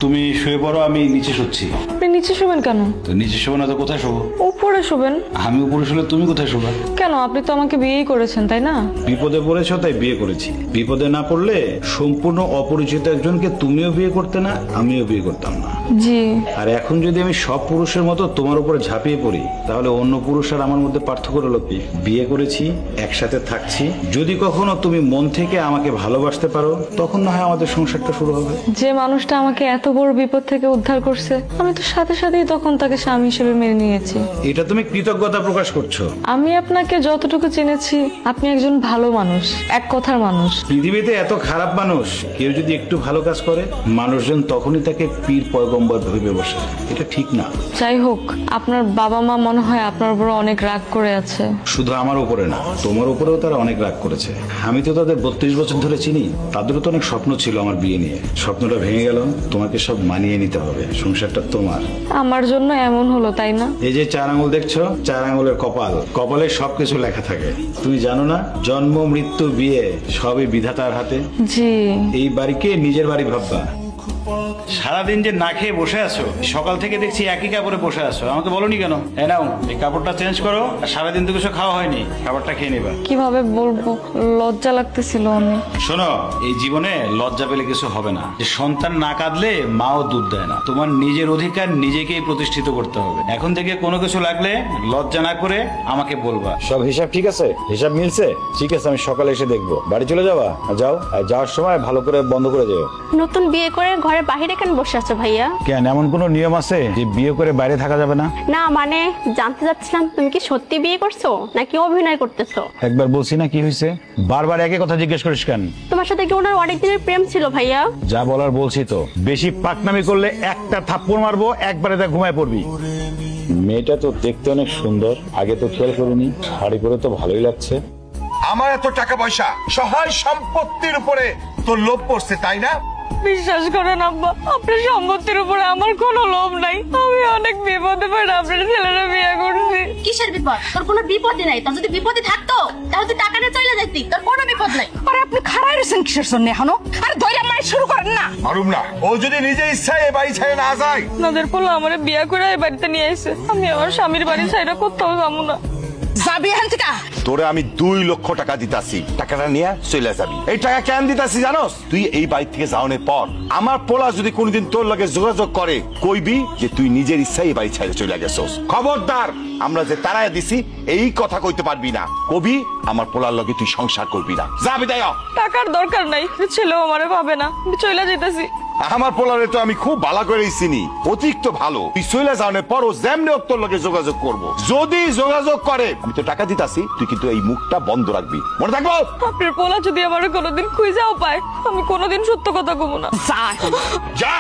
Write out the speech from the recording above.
তুমি শুয়ে পড়ো, আমি নিচে শুচ্ছি। আপনি নিচে শোবেন কেন? তো নিচে শোবো না তো কোথায় শোবো? উপরে শোবেন। আমি উপরে শুলে তুমি কোথায় শোবা? কেন? আপনি তো আমাকে বিয়েই করেছেন, তাই না? বিপদে পড়েছো তাই বিয়ে করেছি। বিপদে না পড়লে সম্পূর্ণ অপরিচিত একজনকে তুমিও বিয়ে করতে না, আমিও বিয়ে করতাম না। জি। আর এখন যদি আমি সব পুরুষের মতো তোমার উপরে ঝাঁপিয়ে পড়ি, তাহলে অন্য পুরুষ আর আমার মধ্যে পার্থক্য হলো কি? বিয়ে করেছি, একসাথে থাকছি। যদি কখনো তুমি মন থেকে আমাকে ভালোবাসতে পারো, তখন না হয় আমাদের সংসারটা শুরু হবে। যে মানুষটা আমাকে এত বড় বিপদ থেকে উদ্ধার করছে, আমি তো সাথে সাথেই তখন তাকে স্বামী হিসেবে মেনে নিয়েছি। এটা তুমি কৃতজ্ঞতা প্রকাশ করছো। আমি আপনাকে যতটুকু চিনেছি, আপনি একজন ভালো মানুষ, এক কথার মানুষ। পৃথিবীতে এত খারাপ মানুষ, কেউ যদি একটু ভালো কাজ করে, মানুষজন তখনই তাকে পীর পয়গম্বর ভেবে বসে। এটা ঠিক না। যাই হোক, আপনার বাবা মা মনে হয় আপনার উপর অনেক রাগ করে আছে। শুধু আমার উপরে না, তোমার উপরেও তারা অনেক রাগ করেছে। আমি তো তাদের 32 বছর ধরে চিনি। তাদেরও তো অনেক স্বপ্ন ছিল আমার বিয়ে নিয়ে। স্বপ্নটা ভেঙে গেল। তোমাকে সব মানিয়ে নিতে হবে, সংসারটা তোমার। আমার জন্য এমন হলো, তাই না? এই যে 4 আঙুল দেখছো, 4 আঙুলের কপাল, কপালে সবকিছু লেখা থাকে। তুমি জানো না, জন্ম মৃত্যু বিয়ে সবই বিধাতার হাতে। জি। এই বাড়িকে নিজের বাড়ি ভাববা। সারাদিন যে না খেয়ে বসে আছো, সকাল থেকে দেখছি একই কাপড়ে বসে আছো, আমাকে বলোনি কেন? নাও, এই কাপড়টা চেঞ্জ করো। আর সারাদিন তো কিছু খাওয়া হয়নি, খাবারটা খেয়ে নিবা। কিভাবে বলবো, লজ্জা লাগতেছিল অনেক। শোনো, এই জীবনে লজ্জা পেলে কিছু হবে না। যে সন্তান না কাঁদলে মাও দুধ দেয় না। তোমার নিজের অধিকার নিজেকেই প্রতিষ্ঠিত করতে হবে। এখন থেকে কোনো কিছু লাগলে লজ্জা না করে আমাকে বলবা। সব হিসাব ঠিক আছে? হিসাব মিলছে? ঠিক আছে, আমি সকালে এসে দেখবো। বাড়ি চলে যাবা? যাও, আর যাওয়ার সময় ভালো করে বন্ধ করে যাও। নতুন বিয়ে করে ঘরের বাইরে কেন বসে আছো ভাইয়া? কেন, এমন কোনো নিয়ম আছে যে বিয়ে করে বাইরে থাকা যাবে না? না মানে জানতে চাচ্ছিলাম, তুমি কি সত্যি বিয়ে করছো নাকি অভিনয় করতেছো? একবার বলছি না, কি হয়েছে? বারবার একই কথা জিজ্ঞেস করিস কেন? তোমার সাথে কি ওনার অনেক দিনের প্রেম ছিল ভাইয়া? যা বলার বলছি তো। বেশি পাকনামি করলে একটা থাপ্পড় মারবো, একবারে তা ঘুমায় পড়বি। মেয়েটা তো দেখতে অনেক সুন্দর, আগে তো খেয়াল করিনি। শাড়ি পরে তো ভালোই লাগছে। আমার এত টাকা পয়সা, সহায় সম্পত্তির উপরে তোর লোভ পড়ছে, তাই না? বিশ্বাস করেন আব্বা, আপনার সম্পত্তির উপরে আমার কোনো লোভ নাই। আমি অনেক বিপদে পড়ে আপনার ছেলেরা বিয়ে করছি। কিসের বিপদ? তোর কোনো বিপদই নাই। তোর যদি বিপদই থাকতো তাহলে তুই টাকা নিয়ে চলে যাইতি। তোর কোনো বিপদ নাই। আরে আপনি খাড়াই রয়েছেন কিসের জন্য এখনো? আর ধৈর্য মাই শুরু করেন না। মারুম না। ও যদি নিজে ইচ্ছায় এ বাড়ি ছেড়ে না যায়। আপনাদের পোলা আমারে বিয়ে করে এই বাড়িতে নিয়ে আইছে। আমি আমার স্বামীর বাড়ি ছাইরা কোথাও যাবো না। যাবি এখান থেকে। তোরে আমি 2 লক্ষ টাকা দিতাছি, টাকাটা নিয়ে চলে যাবি। এই টাকা কেন দিতাছি জানোস? তুই এই বাড়ি থেকে যাওয়ানোর পর আমার পোলা যদি কোনোদিন তোর লগে যোগাযোগ করে, কইবি যে তুই নিজের ইচ্ছায় এই বাড়ি ছেড়ে চলে গেছস। খবরদার, আমরা যে তারায় দিছি এই কথা কইতে পারবি না। কবি আমার পোলার লগে তুই সংসার করবি না। যাবি তাই। টাকার দরকার নাই, ছেলেও আমারে পাবে না। আমি চলে যেতেছি। আমার পোলারে তো আমি খুব ভালো করেই চিনি, অতিরিক্ত ভালো। তুই চলে যাওয়ানোর পর ও যেমনি তোর লগে যোগাযোগ করবো। যদি যোগাযোগ করে, আমি তো টাকা দিতাছি, তুই কিন্তু এই মুখটা বন্ধ রাখবি, মনে থাকবো। আপনার পোলা যদি আমার কোনোদিন খুঁজেও পায়, আমি কোনোদিন সত্য কথা কমু না। যা যা।